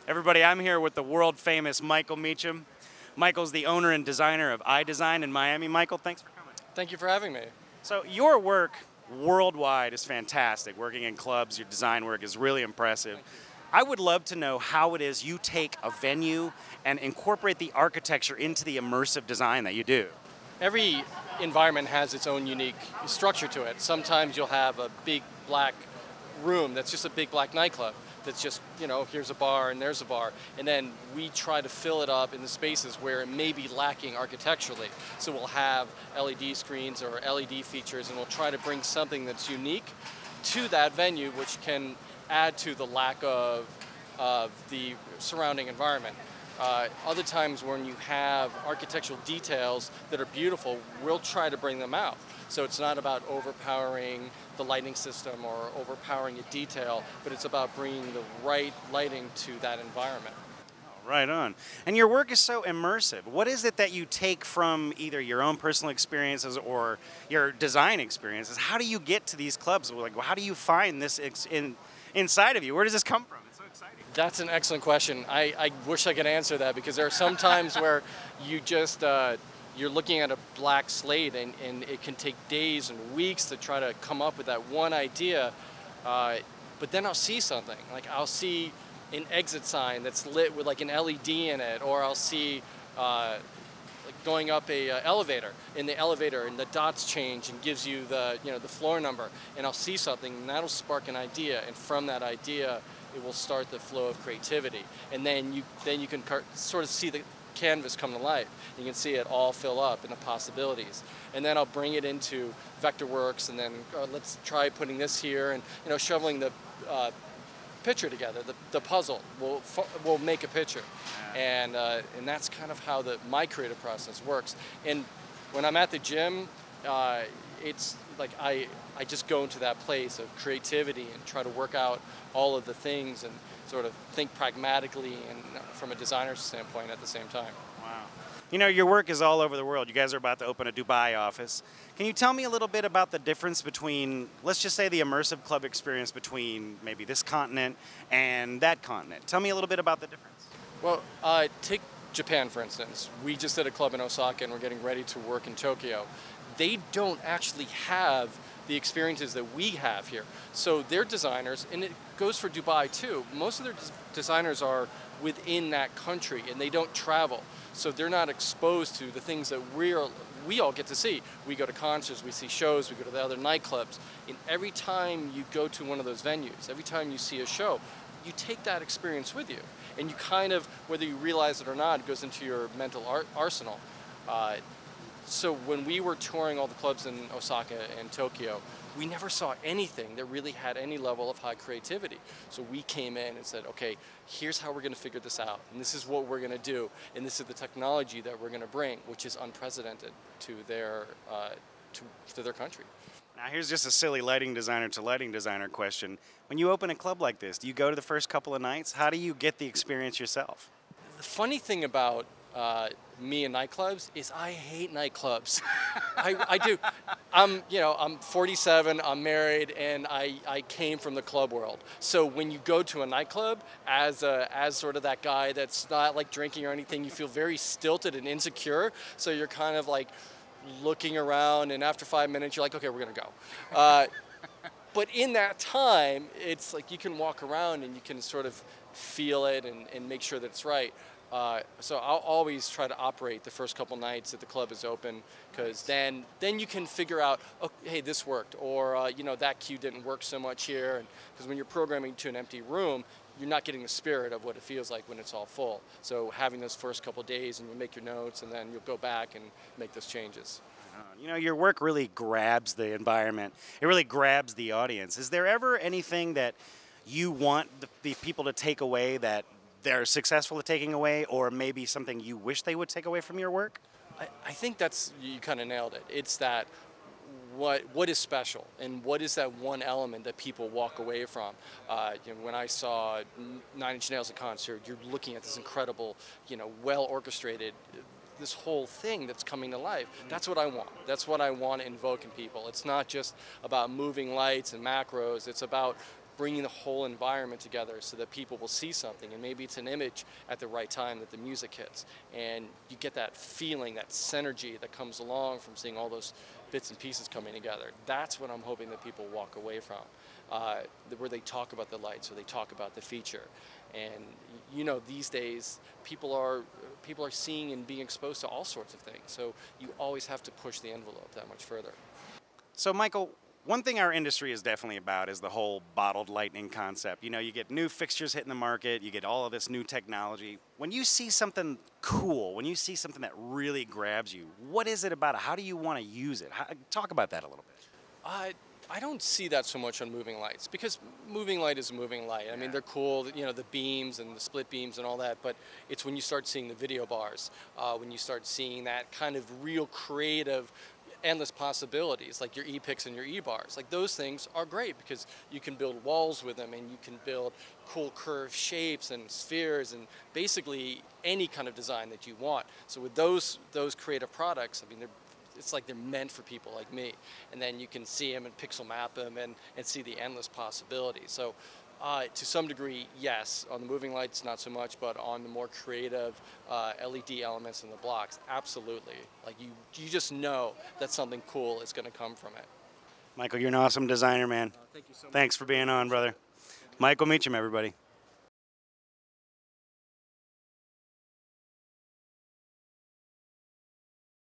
Everybody, I'm here with the world famous Michael Meacham. Michael's the owner and designer of iDesign in Miami. Michael, thanks for coming. Thank you for having me. So your work worldwide is fantastic. Working in clubs, your design work is really impressive. I would love to know how it is you take a venue and incorporate the architecture into the immersive design that you do. Every environment has its own unique structure to it. Sometimes you'll have a big black room that's just a big black nightclub. That's just, you know, here's a bar and there's a bar. And then we try to fill it up in the spaces where it may be lacking architecturally. So we'll have LED screens or LED features, and we'll try to bring something that's unique to that venue, which can add to the lack of the surrounding environment. Other times when you have architectural details that are beautiful, we'll try to bring them out. So it's not about overpowering the lighting system or overpowering a detail, but it's about bringing the right lighting to that environment. Oh, right on. And your work is so immersive. What is it that you take from either your own personal experiences or your design experiences? How do you get to these clubs? Like, how do you find this inside of you? Where does this come from? It's so exciting. That's an excellent question. I wish I could answer that, because there are some times where you just you're looking at a blank slate, and it can take days and weeks to try to come up with that one idea. But then I'll see something. Like, I'll see an exit sign that's lit with like an LED in it, or I'll see like going up a elevator. In the elevator, and the dots change and gives you the the floor number. And I'll see something, and that'll spark an idea. And from that idea, it will start the flow of creativity. And then you can sort of see the canvas come to life. You can see it all fill up in the possibilities. And then I'll bring it into Vectorworks, and then let's try putting this here, and shoveling the picture together. The puzzle will make a picture, and that's kind of how my creative process works. And when I'm at the gym, it's like I just go into that place of creativity and try to work out all of the things and sort of think pragmatically and from a designer's standpoint at the same time. Wow. Your work is all over the world. You guys are about to open a Dubai office. Can you tell me a little bit about the difference between, let's just say, the immersive club experience between maybe this continent and that continent? Tell me a little bit about the difference. Well, take Japan, for instance. We just did a club in Osaka, and we're getting ready to work in Tokyo. They don't actually have the experiences that we have here. So their designers, and it goes for Dubai too, most of their designers are within that country, and they don't travel. So they're not exposed to the things that we all get to see. We go to concerts, we see shows, we go to the other nightclubs. And every time you go to one of those venues, every time you see a show, you take that experience with you. And you kind of, whether you realize it or not, it goes into your mental arsenal. So when we were touring all the clubs in Osaka and Tokyo, we never saw anything that really had any level of high creativity. So we came in and said, okay, here's how we're going to figure this out, and this is what we're going to do, and this is the technology that we're going to bring, which is unprecedented to their country. Now here's just a silly lighting designer to lighting designer question. When you open a club like this, do you go to the first couple of nights? How do you get the experience yourself? The funny thing about me and nightclubs is I hate nightclubs. I do. I'm 47, I'm married, and I came from the club world. So when you go to a nightclub as sort of that guy that's not like drinking or anything, you feel very stilted and insecure. So you're kind of like looking around, and after 5 minutes, you're like, okay, we're gonna go. But in that time, it's like you can walk around and you can sort of feel it and make sure that it's right. So I'll always try to operate the first couple nights that the club is open, because then you can figure out, oh, hey, this worked, or that cue didn't work so much here. Because when you're programming to an empty room, you're not getting the spirit of what it feels like when it's all full. So having those first couple days, and you make your notes, and then you'll go back and make those changes. Your work really grabs the environment. It really grabs the audience. Is there ever anything that you want the people to take away that they're successful at taking away, or maybe something you wish they would take away from your work? I think you kind of nailed it. It's that what is special, and what is that one element that people walk away from. When I saw 9 Inch Nails at concert, you're looking at this incredible, well orchestrated this whole thing that's coming to life. That's what I want. That's what I want to invoke in people. It's not just about moving lights and macros. It's about bringing the whole environment together so that people will see something, and maybe it's an image at the right time that the music hits, and you get that feeling, that synergy that comes along from seeing all those bits and pieces coming together. That's what I'm hoping that people walk away from, where they talk about the lights or they talk about the feature. And you know, these days people are seeing and being exposed to all sorts of things, so you always have to push the envelope that much further. So, Michael, one thing our industry is definitely about is the whole bottled lightning concept. You know, you get new fixtures hitting the market, you get all of this new technology. When you see something cool, when you see something that really grabs you, what is it about it? How do you want to use it? Talk about that a little bit. I don't see that so much on moving lights, because moving light is a moving light. I mean, they're cool, you know, the beams and the split beams and all that, but it's when you start seeing the video bars, when you start seeing that kind of real creative, endless possibilities, like your E-picks and your E-bars. Like, those things are great because you can build walls with them, and you can build cool curved shapes and spheres and basically any kind of design that you want. So with those creative products, I mean, it's like they're meant for people like me. And then you can see them and pixel map them and see the endless possibilities. So to some degree, yes. On the moving lights, not so much, but on the more creative LED elements in the blocks, absolutely. Like, you just know that something cool is going to come from it. Michael, you're an awesome designer, man. Thank you so much. Thanks for being on, brother. Michael Meacham, everybody.